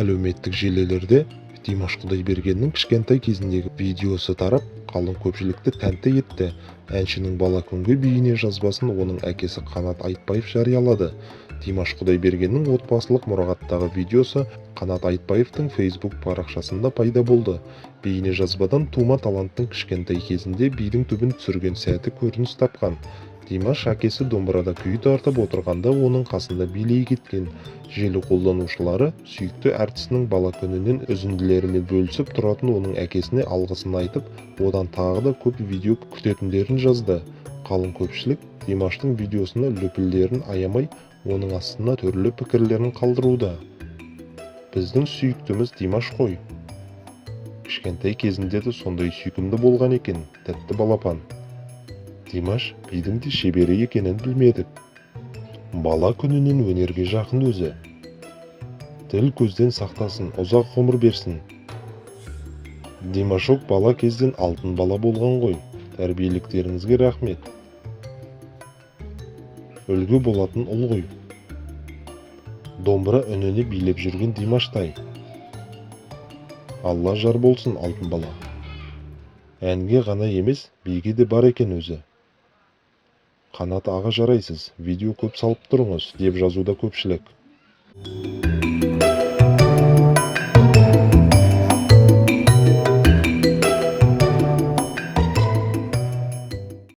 Әлеуметтік желілерде Димаш Құдайбергеннің кішкентай кезіндегі видеосы тарап, қалың көпшілікті тәнті етті. Әншінің бала күнгі бейне жазбасын оның әкесі Қанат Айтбаев жариялады. Димаш Құдайбергеннің отбасылық мұрағаттағы видеосы Қанат Айтбаевтың Facebook парақшасында пайда болды. Бейне жазбадан тума таланттың кішкентай кезінде бидің түбін түсірген сәті көрініс тапқан. Димаш әкесі домбырада күй тартып отырғанда оның қасында билей кеткен. Желі қолданушылары сүйікті әртісінің бала күнінен үзінділерімен бөлісіп тұратын оның әкесіне алғысын айтып, одан тағы да көп видео күтетіндерін жазды. Қалың көпшілік Димаштың видеосына лүпілдерін аямай, оның астына түрлі пікірлерін қалдыруда. Біздің сүйіктіміз Димаш қой. Кішкентай кезінде де сондай сүйкімді болған екен, тәтті балапан. Димаш бидің де шебері екенін білмедік. Бала күнінен өнерге жақын өзі. Тіл көзден сақтасын, ұзақ ғұмыр берсін. Димашок бала кезден алтын бала болған ғой. Тәрбиеліктеріңізге рахмет. Үлгі болатын ұл ғой. Домбыра үніне билеп жүрген Димаштай. Алла жар болсын алтын бала. Әнге ғана емес, биге де бар екен өзі. Қанат аға жарайсыз, видео көп салып тұрыңыз, деп жазуда көпшілік.